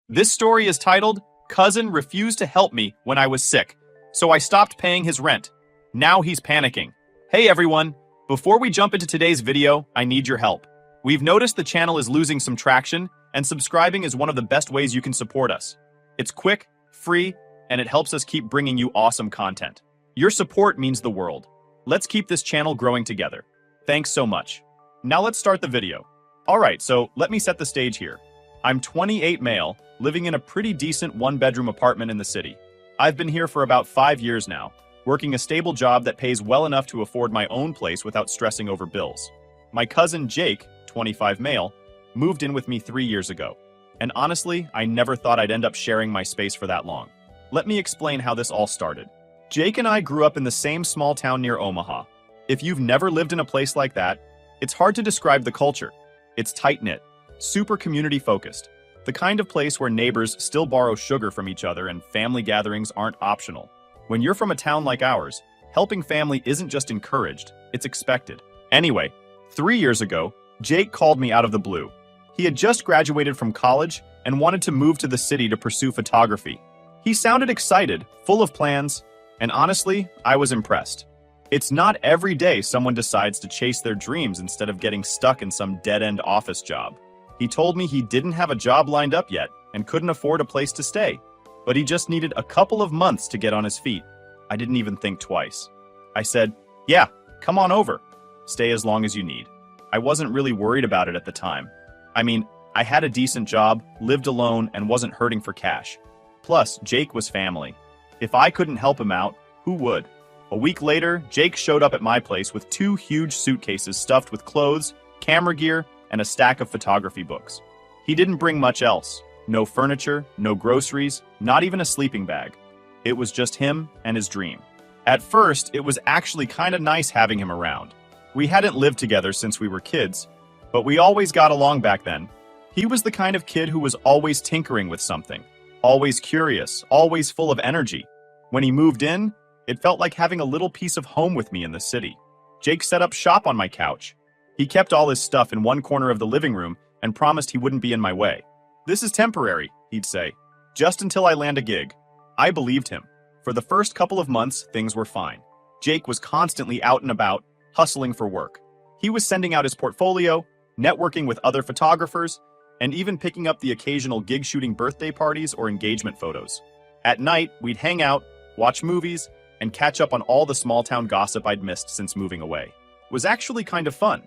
This story is titled, Cousin Refused to Help Me When I Was Sick, so I stopped paying his rent. Now he's panicking. Hey everyone, before we jump into today's video, I need your help. We've noticed the channel is losing some traction, and subscribing is one of the best ways you can support us. It's quick, free, and it helps us keep bringing you awesome content. Your support means the world. Let's keep this channel growing together. Thanks so much. Now let's start the video. Alright, so let me set the stage here. I'm 28 male, living in a pretty decent one-bedroom apartment in the city. I've been here for about 5 years now, working a stable job that pays well enough to afford my own place without stressing over bills. My cousin Jake, 25 male, moved in with me 3 years ago. And honestly, I never thought I'd end up sharing my space for that long. Let me explain how this all started. Jake and I grew up in the same small town near Omaha. If you've never lived in a place like that, it's hard to describe the culture. It's tight-knit, super community-focused, the kind of place where neighbors still borrow sugar from each other and family gatherings aren't optional. When you're from a town like ours, helping family isn't just encouraged, it's expected. Anyway, 3 years ago, Jake called me out of the blue. He had just graduated from college and wanted to move to the city to pursue photography. He sounded excited, full of plans, and honestly, I was impressed. It's not every day someone decides to chase their dreams instead of getting stuck in some dead-end office job. He told me he didn't have a job lined up yet and couldn't afford a place to stay, but he just needed a couple of months to get on his feet. I didn't even think twice. I said, yeah, come on over. Stay as long as you need. I wasn't really worried about it at the time. I mean, I had a decent job, lived alone, and wasn't hurting for cash. Plus, Jake was family. If I couldn't help him out, who would? A week later, Jake showed up at my place with 2 huge suitcases stuffed with clothes, camera gear, and a stack of photography books. He didn't bring much else. No furniture, no groceries, not even a sleeping bag. It was just him and his dream. At first, it was actually kind of nice having him around. We hadn't lived together since we were kids, but we always got along back then. He was the kind of kid who was always tinkering with something, always curious, always full of energy. When he moved in, it felt like having a little piece of home with me in the city. Jake set up shop on my couch. He kept all his stuff in one corner of the living room and promised he wouldn't be in my way. This is temporary, he'd say, just until I land a gig. I believed him. For the first couple of months, things were fine. Jake was constantly out and about, hustling for work. He was sending out his portfolio, networking with other photographers, and even picking up the occasional gig-shooting birthday parties or engagement photos. At night, we'd hang out, watch movies, and catch up on all the small-town gossip I'd missed since moving away. It was actually kind of fun.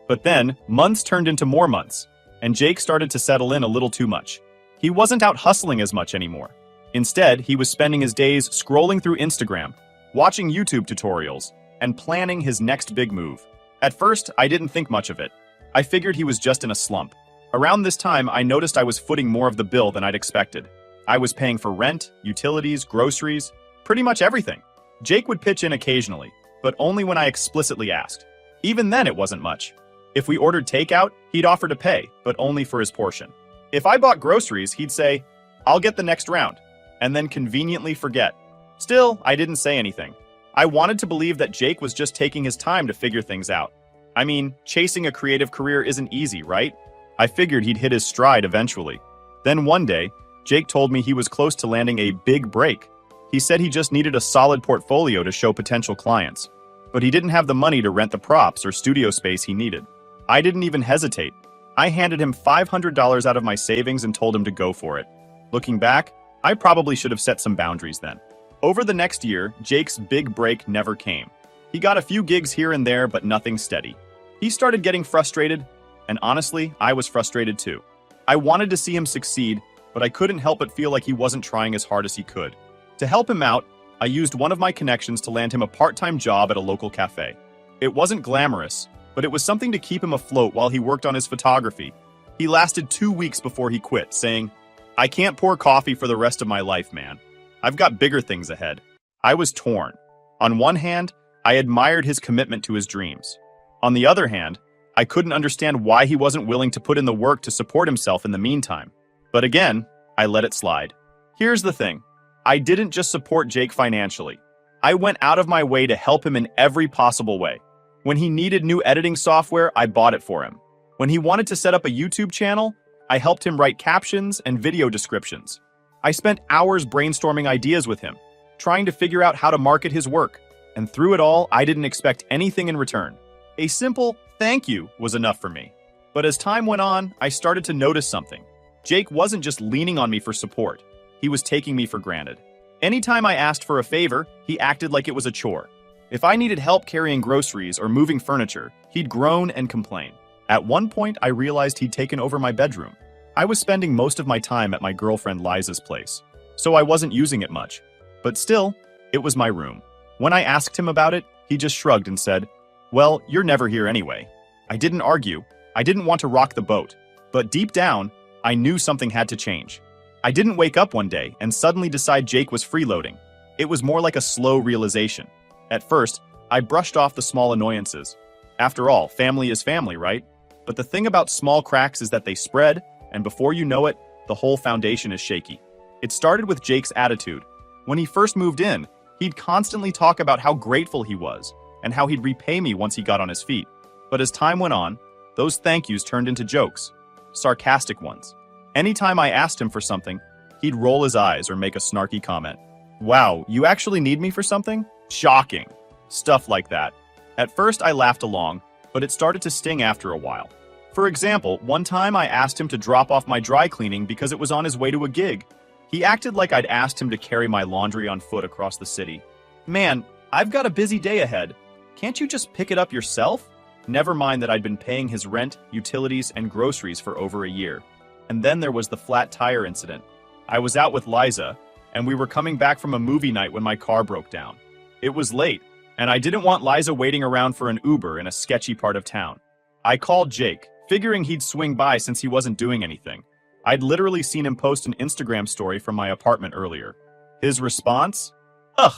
But then, months turned into more months, and Jake started to settle in a little too much. He wasn't out hustling as much anymore. Instead, he was spending his days scrolling through Instagram, watching YouTube tutorials, and planning his next big move. At first, I didn't think much of it. I figured he was just in a slump. Around this time, I noticed I was footing more of the bill than I'd expected. I was paying for rent, utilities, groceries, pretty much everything. Jake would pitch in occasionally, but only when I explicitly asked. Even then, it wasn't much. If we ordered takeout, he'd offer to pay, but only for his portion. If I bought groceries, he'd say, I'll get the next round, and then conveniently forget. Still, I didn't say anything. I wanted to believe that Jake was just taking his time to figure things out. I mean, chasing a creative career isn't easy, right? I figured he'd hit his stride eventually. Then one day, Jake told me he was close to landing a big break. He said he just needed a solid portfolio to show potential clients, but he didn't have the money to rent the props or studio space he needed. I didn't even hesitate. I handed him $500 out of my savings and told him to go for it. Looking back, I probably should have set some boundaries then. Over the next year, Jake's big break never came. He got a few gigs here and there, but nothing steady. He started getting frustrated, and honestly, I was frustrated too. I wanted to see him succeed, but I couldn't help but feel like he wasn't trying as hard as he could. To help him out, I used one of my connections to land him a part-time job at a local cafe. It wasn't glamorous, but it was something to keep him afloat while he worked on his photography. He lasted 2 weeks before he quit, saying, I can't pour coffee for the rest of my life, man. I've got bigger things ahead. I was torn. On one hand, I admired his commitment to his dreams. On the other hand, I couldn't understand why he wasn't willing to put in the work to support himself in the meantime. But again, I let it slide. Here's the thing. I didn't just support Jake financially. I went out of my way to help him in every possible way. When he needed new editing software, I bought it for him. When he wanted to set up a YouTube channel, I helped him write captions and video descriptions. I spent hours brainstorming ideas with him, trying to figure out how to market his work. And through it all, I didn't expect anything in return. A simple thank you was enough for me. But as time went on, I started to notice something. Jake wasn't just leaning on me for support. He was taking me for granted. Anytime I asked for a favor, he acted like it was a chore. If I needed help carrying groceries or moving furniture, he'd groan and complain. At one point, I realized he'd taken over my bedroom. I was spending most of my time at my girlfriend Liza's place, so I wasn't using it much. But still, it was my room. When I asked him about it, he just shrugged and said, "Well, you're never here anyway." I didn't argue. I didn't want to rock the boat. But deep down, I knew something had to change. I didn't wake up one day and suddenly decide Jake was freeloading. It was more like a slow realization. At first, I brushed off the small annoyances. After all, family is family, right? But the thing about small cracks is that they spread, and before you know it, the whole foundation is shaky. It started with Jake's attitude. When he first moved in, he'd constantly talk about how grateful he was and how he'd repay me once he got on his feet. But as time went on, those thank yous turned into jokes, sarcastic ones. Anytime I asked him for something, he'd roll his eyes or make a snarky comment. "Wow, you actually need me for something? Shocking." Stuff like that. At first I laughed along, but it started to sting after a while. For example, one time I asked him to drop off my dry cleaning because it was on his way to a gig. He acted like I'd asked him to carry my laundry on foot across the city. "Man, I've got a busy day ahead. Can't you just pick it up yourself?" Never mind that I'd been paying his rent, utilities, and groceries for over a year. And then there was the flat tire incident. I was out with Liza, and we were coming back from a movie night when my car broke down. It was late, and I didn't want Liza waiting around for an Uber in a sketchy part of town. I called Jake, figuring he'd swing by since he wasn't doing anything. I'd literally seen him post an Instagram story from my apartment earlier. His response? "Ugh,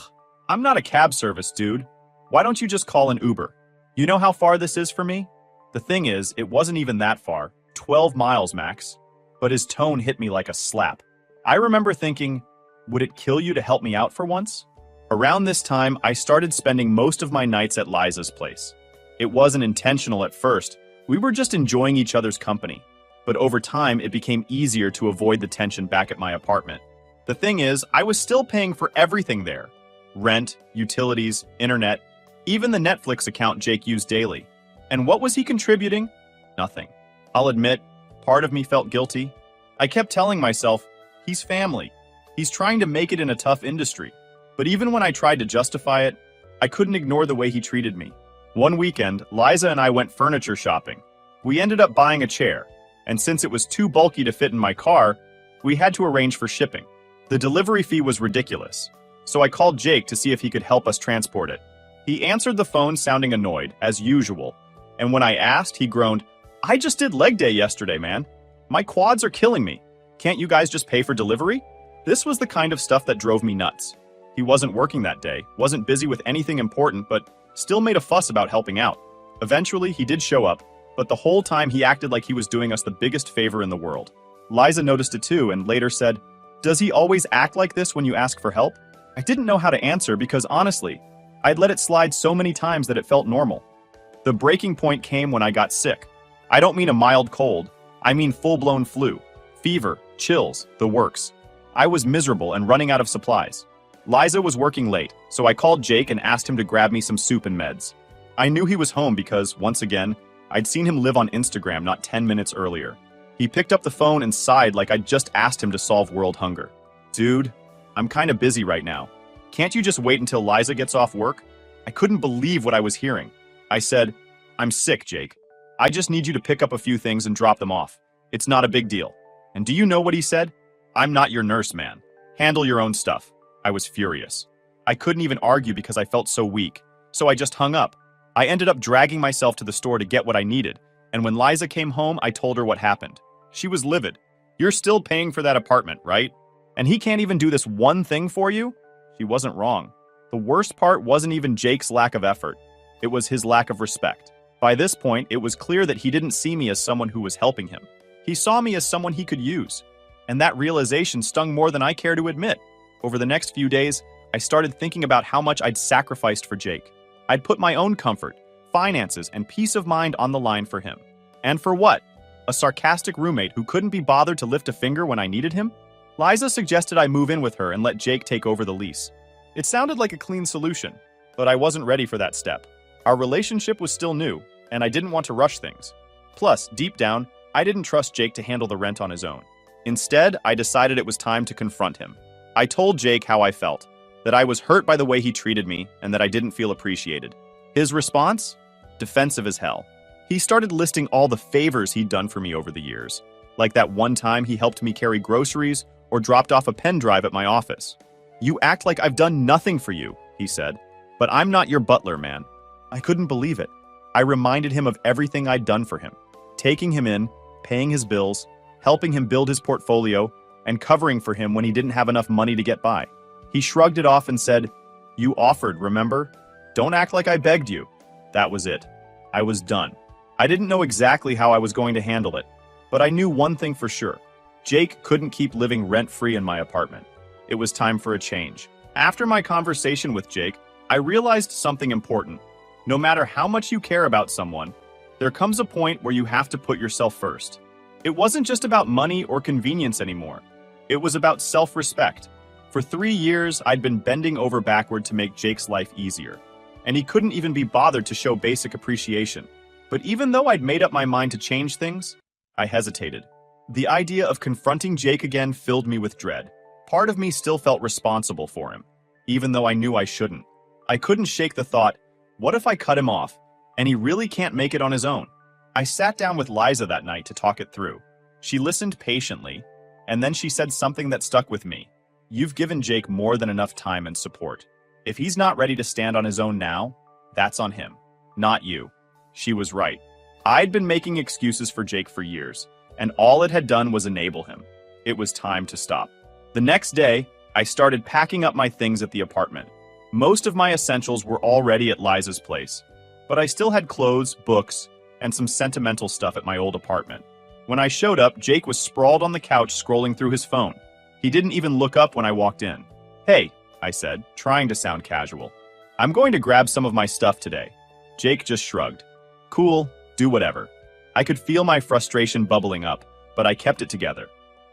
I'm not a cab service, dude. Why don't you just call an Uber? You know how far this is for me?" The thing is, it wasn't even that far, 12 miles max. But his tone hit me like a slap. I remember thinking, would it kill you to help me out for once? Around this time, I started spending most of my nights at Liza's place. It wasn't intentional at first. We were just enjoying each other's company. But over time, it became easier to avoid the tension back at my apartment. The thing is, I was still paying for everything there. Rent, utilities, internet, even the Netflix account Jake used daily. And what was he contributing? Nothing. I'll admit, part of me felt guilty. I kept telling myself, he's family. He's trying to make it in a tough industry. But even when I tried to justify it, I couldn't ignore the way he treated me. One weekend, Liza and I went furniture shopping. We ended up buying a chair, and since it was too bulky to fit in my car, we had to arrange for shipping. The delivery fee was ridiculous, so I called Jake to see if he could help us transport it. He answered the phone sounding annoyed, as usual, and when I asked, he groaned, "I just did leg day yesterday, man. My quads are killing me. Can't you guys just pay for delivery?" This was the kind of stuff that drove me nuts. He wasn't working that day, wasn't busy with anything important, but still made a fuss about helping out. Eventually, he did show up, but the whole time he acted like he was doing us the biggest favor in the world. Liza noticed it too and later said, "Does he always act like this when you ask for help?" I didn't know how to answer because honestly, I'd let it slide so many times that it felt normal. The breaking point came when I got sick. I don't mean a mild cold, I mean full-blown flu, fever, chills, the works. I was miserable and running out of supplies. Liza was working late, so I called Jake and asked him to grab me some soup and meds. I knew he was home because, once again, I'd seen him live on Instagram not 10 minutes earlier. He picked up the phone and sighed like I'd just asked him to solve world hunger. "Dude, I'm kinda busy right now. Can't you just wait until Liza gets off work?" I couldn't believe what I was hearing. I said, "I'm sick, Jake. I just need you to pick up a few things and drop them off. It's not a big deal." And do you know what he said? "I'm not your nurse, man. Handle your own stuff." I was furious. I couldn't even argue because I felt so weak, so I just hung up. I ended up dragging myself to the store to get what I needed, and when Liza came home, I told her what happened. She was livid. "You're still paying for that apartment, right? And he can't even do this one thing for you?" She wasn't wrong. The worst part wasn't even Jake's lack of effort. It was his lack of respect. By this point, it was clear that he didn't see me as someone who was helping him. He saw me as someone he could use. And that realization stung more than I care to admit. Over the next few days, I started thinking about how much I'd sacrificed for Jake. I'd put my own comfort, finances, and peace of mind on the line for him. And for what? A sarcastic roommate who couldn't be bothered to lift a finger when I needed him? Liza suggested I move in with her and let Jake take over the lease. It sounded like a clean solution, but I wasn't ready for that step. Our relationship was still new, and I didn't want to rush things. Plus, deep down, I didn't trust Jake to handle the rent on his own. Instead, I decided it was time to confront him. I told Jake how I felt, that I was hurt by the way he treated me and that I didn't feel appreciated. His response? Defensive as hell. He started listing all the favors he'd done for me over the years, like that one time he helped me carry groceries or dropped off a pen drive at my office. "You act like I've done nothing for you," he said, "but I'm not your butler, man." I couldn't believe it. I reminded him of everything I'd done for him, taking him in, paying his bills, helping him build his portfolio, and covering for him when he didn't have enough money to get by. He shrugged it off and said, "You offered, remember? Don't act like I begged you." That was it. I was done. I didn't know exactly how I was going to handle it, but I knew one thing for sure. Jake couldn't keep living rent-free in my apartment. It was time for a change. After my conversation with Jake, I realized something important. No matter how much you care about someone, there comes a point where you have to put yourself first. It wasn't just about money or convenience anymore. It was about self-respect. For 3 years, I'd been bending over backward to make Jake's life easier, and he couldn't even be bothered to show basic appreciation. But even though I'd made up my mind to change things, I hesitated. The idea of confronting Jake again filled me with dread. Part of me still felt responsible for him, even though I knew I shouldn't. I couldn't shake the thought, what if I cut him off, and he really can't make it on his own? I sat down with Liza that night to talk it through. She listened patiently, and then she said something that stuck with me. "You've given Jake more than enough time and support. If he's not ready to stand on his own now, that's on him, not you." She was right. I'd been making excuses for Jake for years, and all it had done was enable him. It was time to stop. The next day, I started packing up my things at the apartment. Most of my essentials were already at Liza's place, but I still had clothes, books, and some sentimental stuff at my old apartment. When I showed up, Jake was sprawled on the couch scrolling through his phone. He didn't even look up when I walked in. "Hey," I said, trying to sound casual. "I'm going to grab some of my stuff today." Jake just shrugged. "Cool, do whatever." I could feel my frustration bubbling up, but I kept it together.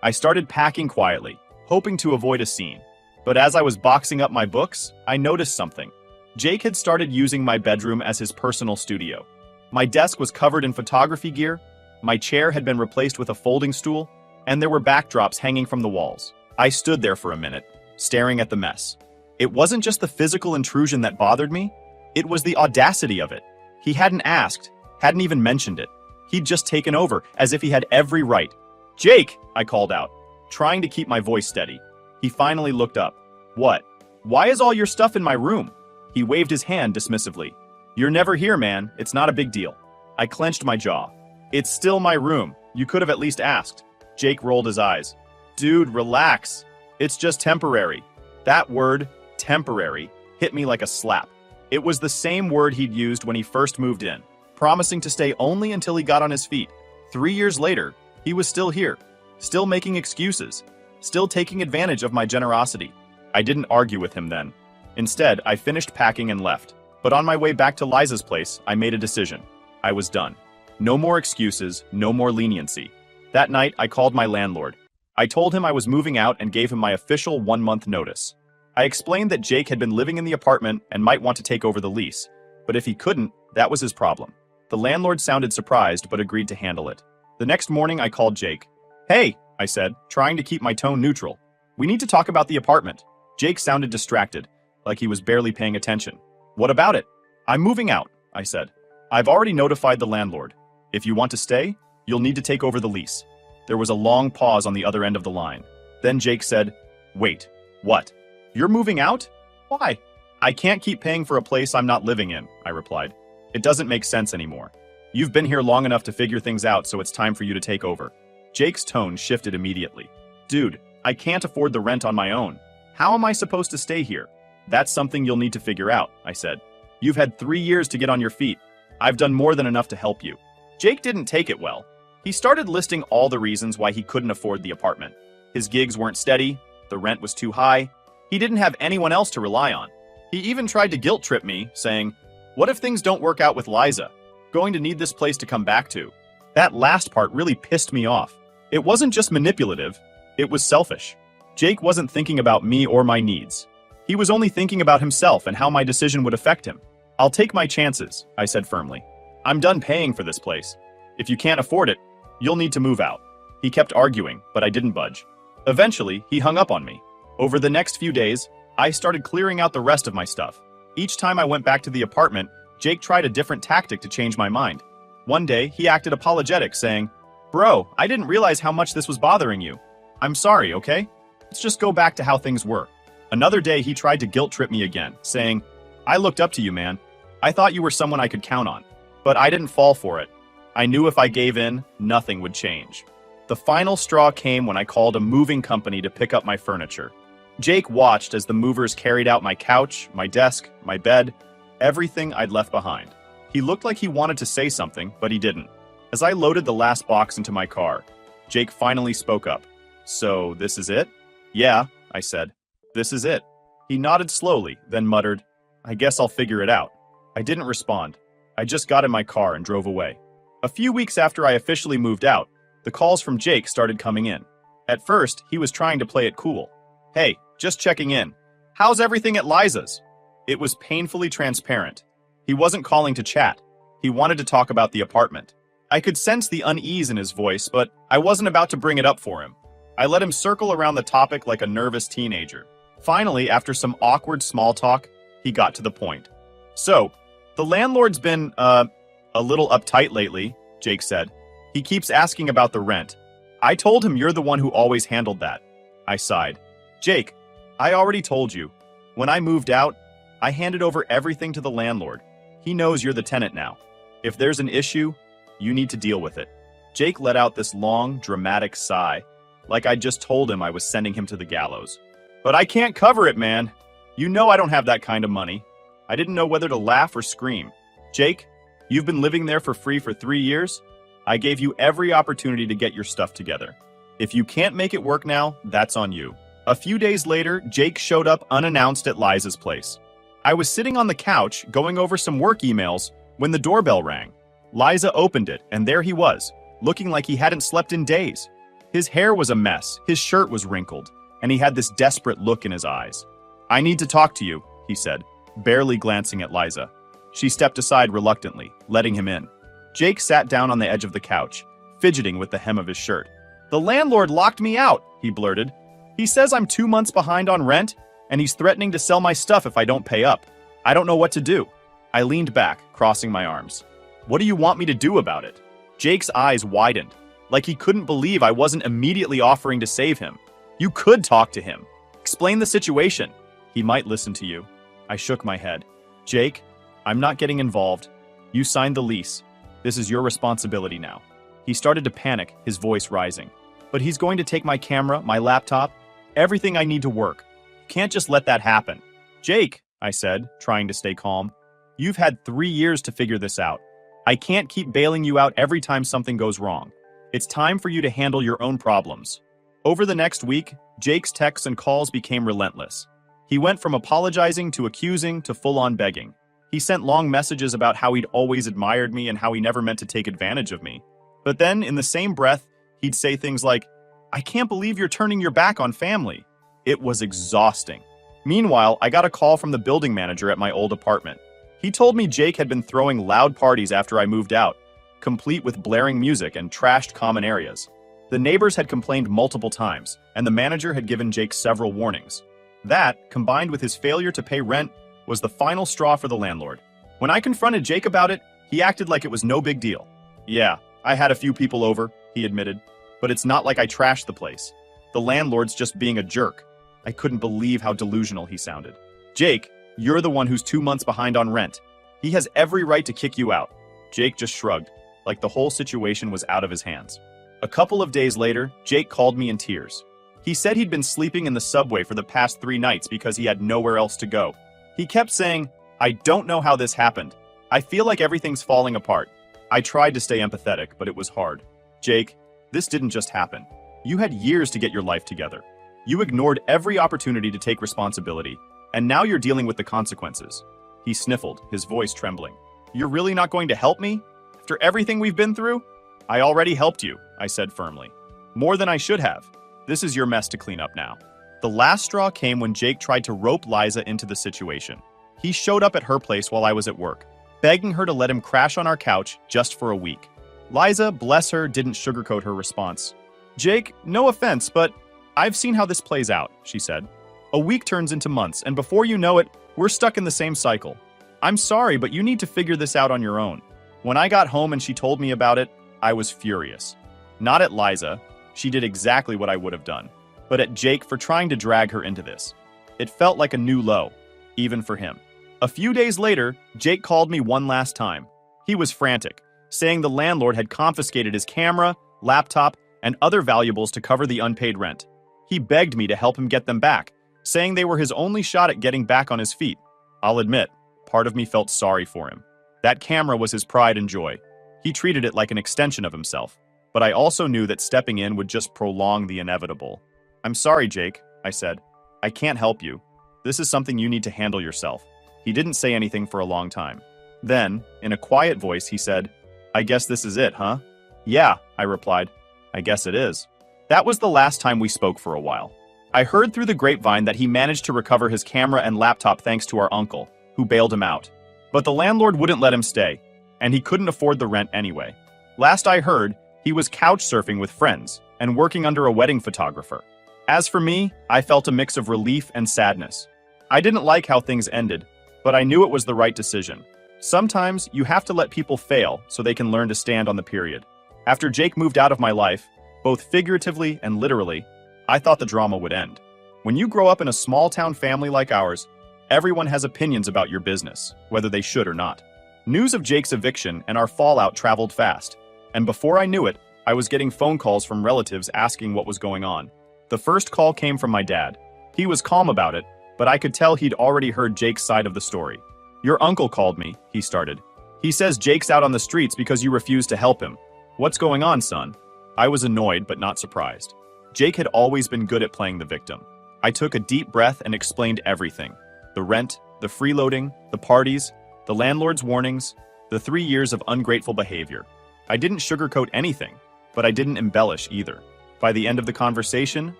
I started packing quietly, hoping to avoid a scene. But as I was boxing up my books, I noticed something. Jake had started using my bedroom as his personal studio. My desk was covered in photography gear, my chair had been replaced with a folding stool, and there were backdrops hanging from the walls. I stood there for a minute, staring at the mess. It wasn't just the physical intrusion that bothered me, it was the audacity of it. He hadn't asked, hadn't even mentioned it. He'd just taken over, as if he had every right. "Jake!" I called out, trying to keep my voice steady. He finally looked up. "What? Why is all your stuff in my room?" He waved his hand dismissively. "You're never here, man. It's not a big deal." I clenched my jaw. "It's still my room. You could have at least asked." Jake rolled his eyes. "Dude, relax. It's just temporary." That word, temporary, hit me like a slap. It was the same word he'd used when he first moved in, promising to stay only until he got on his feet. 3 years later, he was still here, still making excuses, still taking advantage of my generosity. I didn't argue with him then. Instead, I finished packing and left. But on my way back to Liza's place, I made a decision. I was done. No more excuses, no more leniency. That night, I called my landlord. I told him I was moving out and gave him my official 1-month notice. I explained that Jake had been living in the apartment and might want to take over the lease, but if he couldn't, that was his problem. The landlord sounded surprised but agreed to handle it. The next morning, I called Jake. "Hey," I said, trying to keep my tone neutral. "We need to talk about the apartment." Jake sounded distracted, like he was barely paying attention. "What about it?" "I'm moving out," I said. "I've already notified the landlord. If you want to stay, you'll need to take over the lease." There was a long pause on the other end of the line. Then Jake said, "Wait, what? You're moving out? Why?" "I can't keep paying for a place I'm not living in," I replied. "It doesn't make sense anymore. You've been here long enough to figure things out, so it's time for you to take over." Jake's tone shifted immediately. "Dude, I can't afford the rent on my own. How am I supposed to stay here?" "That's something you'll need to figure out," I said. "You've had 3 years to get on your feet. I've done more than enough to help you." Jake didn't take it well. He started listing all the reasons why he couldn't afford the apartment. His gigs weren't steady, the rent was too high, he didn't have anyone else to rely on. He even tried to guilt-trip me, saying, "What if things don't work out with Liza? Going to need this place to come back to." That last part really pissed me off. It wasn't just manipulative, it was selfish. Jake wasn't thinking about me or my needs. He was only thinking about himself and how my decision would affect him. I'll take my chances, I said firmly. I'm done paying for this place. If you can't afford it, you'll need to move out. He kept arguing, but I didn't budge. Eventually, he hung up on me. Over the next few days, I started clearing out the rest of my stuff. Each time I went back to the apartment, Jake tried a different tactic to change my mind. One day, he acted apologetic, saying, "Bro, I didn't realize how much this was bothering you. I'm sorry, okay? Let's just go back to how things were." Another day, he tried to guilt trip me again, saying, "I looked up to you, man. I thought you were someone I could count on. But I didn't fall for it. I knew if I gave in, nothing would change." The final straw came when I called a moving company to pick up my furniture. Jake watched as the movers carried out my couch, my desk, my bed, everything I'd left behind. He looked like he wanted to say something, but he didn't. As I loaded the last box into my car, Jake finally spoke up. "So, this is it?" "Yeah," I said. "This is it." He nodded slowly, then muttered, "I guess I'll figure it out." I didn't respond. I just got in my car and drove away. A few weeks after I officially moved out, the calls from Jake started coming in. At first, he was trying to play it cool. "Hey, just checking in. How's everything at Liza's?" It was painfully transparent. He wasn't calling to chat. He wanted to talk about the apartment. I could sense the unease in his voice, but I wasn't about to bring it up for him. I let him circle around the topic like a nervous teenager. Finally, after some awkward small talk, he got to the point. "So, the landlord's been, a little uptight lately," Jake said. "He keeps asking about the rent. I told him you're the one who always handled that." I sighed. "Jake, I already told you. When I moved out, I handed over everything to the landlord. He knows you're the tenant now. If there's an issue, you need to deal with it." Jake let out this long, dramatic sigh, like I'd just told him I was sending him to the gallows. "But I can't cover it, man. You know I don't have that kind of money." I didn't know whether to laugh or scream. "Jake, you've been living there for free for 3 years? I gave you every opportunity to get your stuff together. If you can't make it work now, that's on you." A few days later, Jake showed up unannounced at Liza's place. I was sitting on the couch, going over some work emails, when the doorbell rang. Liza opened it, and there he was, looking like he hadn't slept in days. His hair was a mess, his shirt was wrinkled, and he had this desperate look in his eyes. "I need to talk to you," he said, barely glancing at Liza. She stepped aside reluctantly, letting him in. Jake sat down on the edge of the couch, fidgeting with the hem of his shirt. "The landlord locked me out," he blurted. "He says I'm 2 months behind on rent, and he's threatening to sell my stuff if I don't pay up. I don't know what to do." I leaned back, crossing my arms. "What do you want me to do about it?" Jake's eyes widened, like he couldn't believe I wasn't immediately offering to save him. "You could talk to him. Explain the situation. He might listen to you." I shook my head. "Jake, I'm not getting involved. You signed the lease. This is your responsibility now." He started to panic, his voice rising. "But he's going to take my camera, my laptop, everything I need to work. You can't just let that happen." "Jake," I said, trying to stay calm, "you've had 3 years to figure this out. I can't keep bailing you out every time something goes wrong. It's time for you to handle your own problems." Over the next week, Jake's texts and calls became relentless. He went from apologizing to accusing to full-on begging. He sent long messages about how he'd always admired me and how he never meant to take advantage of me. But then, in the same breath, he'd say things like, "I can't believe you're turning your back on family." It was exhausting. Meanwhile, I got a call from the building manager at my old apartment. He told me Jake had been throwing loud parties after I moved out, complete with blaring music and trashed common areas. The neighbors had complained multiple times, and the manager had given Jake several warnings. That, combined with his failure to pay rent, was the final straw for the landlord. When I confronted Jake about it, he acted like it was no big deal. "Yeah, I had a few people over," he admitted, "but it's not like I trashed the place. The landlord's just being a jerk." I couldn't believe how delusional he sounded. "Jake, you're the one who's 2 months behind on rent. He has every right to kick you out." Jake just shrugged, like the whole situation was out of his hands. A couple of days later, Jake called me in tears. He said he'd been sleeping in the subway for the past 3 nights because he had nowhere else to go. He kept saying, "I don't know how this happened. I feel like everything's falling apart." I tried to stay empathetic, but it was hard. "Jake, this didn't just happen. You had years to get your life together. You ignored every opportunity to take responsibility, and now you're dealing with the consequences." He sniffled, his voice trembling. "You're really not going to help me? After everything we've been through?" I already helped you, I said firmly. More than I should have. This is your mess to clean up now. The last straw came when Jake tried to rope Liza into the situation. He showed up at her place while I was at work, begging her to let him crash on our couch just for a week. Liza, bless her, didn't sugarcoat her response. Jake, no offense, but I've seen how this plays out, she said. A week turns into months, and before you know it, we're stuck in the same cycle. I'm sorry, but you need to figure this out on your own. When I got home and she told me about it, I was furious. Not at Liza, she did exactly what I would have done, but at Jake for trying to drag her into this. It felt like a new low, even for him. A few days later, Jake called me one last time. He was frantic, saying the landlord had confiscated his camera, laptop, and other valuables to cover the unpaid rent. He begged me to help him get them back, saying they were his only shot at getting back on his feet. I'll admit, part of me felt sorry for him. That camera was his pride and joy. He treated it like an extension of himself. But I also knew that stepping in would just prolong the inevitable. I'm sorry, Jake, I said. I can't help you. This is something you need to handle yourself. He didn't say anything for a long time. Then, in a quiet voice, he said, I guess this is it, huh? Yeah, I replied. I guess it is. That was the last time we spoke for a while. I heard through the grapevine that he managed to recover his camera and laptop thanks to our uncle, who bailed him out. But the landlord wouldn't let him stay, and he couldn't afford the rent anyway. Last I heard, he was couch surfing with friends and working under a wedding photographer. As for me, I felt a mix of relief and sadness. I didn't like how things ended, but I knew it was the right decision. Sometimes you have to let people fail so they can learn to stand on the period. After Jake moved out of my life, both figuratively and literally, I thought the drama would end. When you grow up in a small-town family like ours, everyone has opinions about your business, whether they should or not. News of Jake's eviction and our fallout traveled fast, and before I knew it, I was getting phone calls from relatives asking what was going on. The first call came from my dad. He was calm about it, but I could tell he'd already heard Jake's side of the story. Your uncle called me, he started. He says Jake's out on the streets because you refused to help him. What's going on, son? I was annoyed but not surprised. Jake had always been good at playing the victim. I took a deep breath and explained everything. The rent, the freeloading, the parties, the landlord's warnings, the 3 years of ungrateful behavior. I didn't sugarcoat anything, but I didn't embellish either. By the end of the conversation,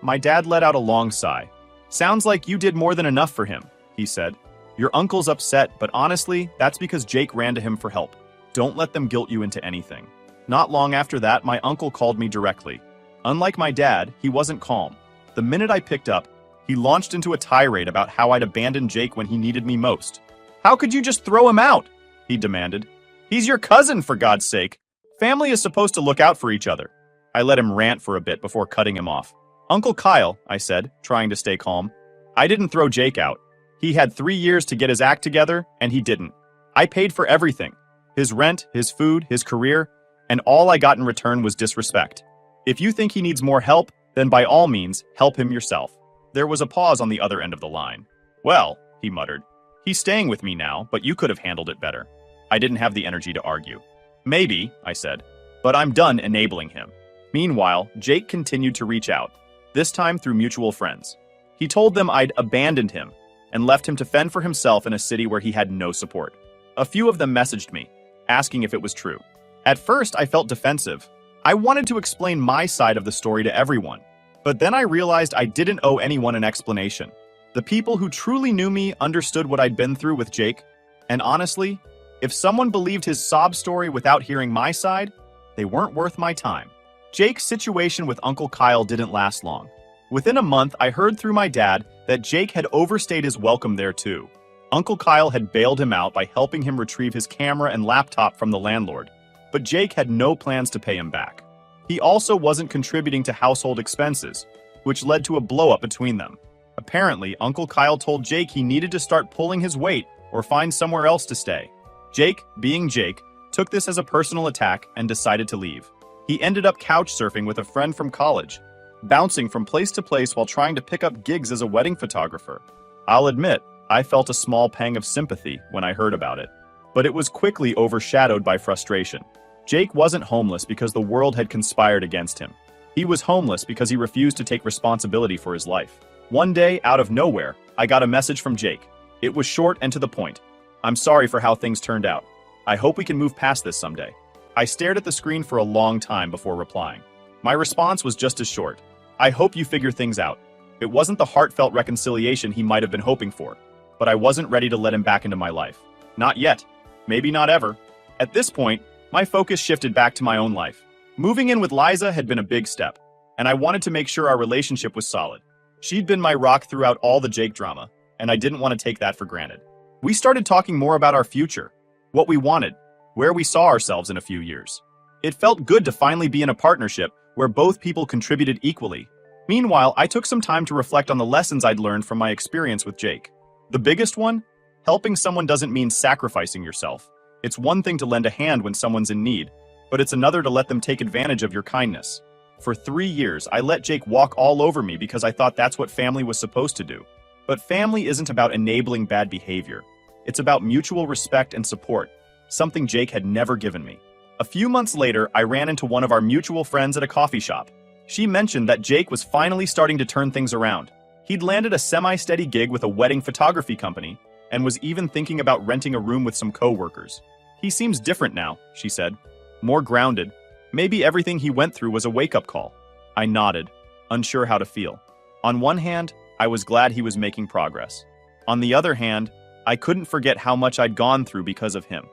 my dad let out a long sigh. Sounds like you did more than enough for him, he said. Your uncle's upset, but honestly, that's because Jake ran to him for help. Don't let them guilt you into anything. Not long after that, my uncle called me directly. Unlike my dad, he wasn't calm. The minute I picked up, he launched into a tirade about how I'd abandoned Jake when he needed me most. How could you just throw him out? He demanded. He's your cousin, for God's sake. Family is supposed to look out for each other. I let him rant for a bit before cutting him off. Uncle Kyle, I said, trying to stay calm. I didn't throw Jake out. He had 3 years to get his act together, and he didn't. I paid for everything. His rent, his food, his career, and all I got in return was disrespect. If you think he needs more help, then by all means, help him yourself. There was a pause on the other end of the line. Well, he muttered, he's staying with me now, but you could have handled it better. I didn't have the energy to argue. Maybe, I said, but I'm done enabling him. Meanwhile, Jake continued to reach out, this time through mutual friends. He told them I'd abandoned him and left him to fend for himself in a city where he had no support. A few of them messaged me, asking if it was true. At first, I felt defensive. I wanted to explain my side of the story to everyone. But then I realized I didn't owe anyone an explanation. The people who truly knew me understood what I'd been through with Jake. And honestly, if someone believed his sob story without hearing my side, they weren't worth my time. Jake's situation with Uncle Kyle didn't last long. Within a month, I heard through my dad that Jake had overstayed his welcome there too. Uncle Kyle had bailed him out by helping him retrieve his camera and laptop from the landlord, but Jake had no plans to pay him back. He also wasn't contributing to household expenses, which led to a blow-up between them. Apparently, Uncle Kyle told Jake he needed to start pulling his weight or find somewhere else to stay. Jake, being Jake, took this as a personal attack and decided to leave. He ended up couch surfing with a friend from college, bouncing from place to place while trying to pick up gigs as a wedding photographer. I'll admit, I felt a small pang of sympathy when I heard about it, but it was quickly overshadowed by frustration. Jake wasn't homeless because the world had conspired against him. He was homeless because he refused to take responsibility for his life. One day, out of nowhere, I got a message from Jake. It was short and to the point. I'm sorry for how things turned out. I hope we can move past this someday. I stared at the screen for a long time before replying. My response was just as short. I hope you figure things out. It wasn't the heartfelt reconciliation he might have been hoping for, but I wasn't ready to let him back into my life. Not yet. Maybe not ever. At this point, my focus shifted back to my own life. Moving in with Liza had been a big step, and I wanted to make sure our relationship was solid. She'd been my rock throughout all the Jake drama, and I didn't want to take that for granted. We started talking more about our future, what we wanted, where we saw ourselves in a few years. It felt good to finally be in a partnership where both people contributed equally. Meanwhile, I took some time to reflect on the lessons I'd learned from my experience with Jake. The biggest one? Helping someone doesn't mean sacrificing yourself. It's one thing to lend a hand when someone's in need, but it's another to let them take advantage of your kindness. For 3 years, I let Jake walk all over me because I thought that's what family was supposed to do. But family isn't about enabling bad behavior. It's about mutual respect and support, something Jake had never given me. A few months later, I ran into one of our mutual friends at a coffee shop. She mentioned that Jake was finally starting to turn things around. He'd landed a semi-steady gig with a wedding photography company and was even thinking about renting a room with some co-workers. He seems different now, she said. More grounded. Maybe everything he went through was a wake-up call. I nodded, unsure how to feel. On one hand, I was glad he was making progress. On the other hand, I couldn't forget how much I'd gone through because of him.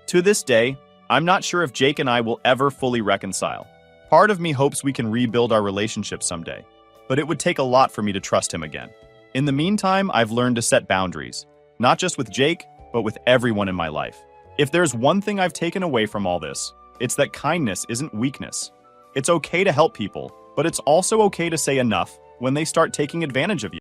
To this day, I'm not sure if Jake and I will ever fully reconcile. Part of me hopes we can rebuild our relationship someday, but it would take a lot for me to trust him again. In the meantime, I've learned to set boundaries, not just with Jake, but with everyone in my life. If there's one thing I've taken away from all this, it's that kindness isn't weakness. It's okay to help people, but it's also okay to say enough when they start taking advantage of you.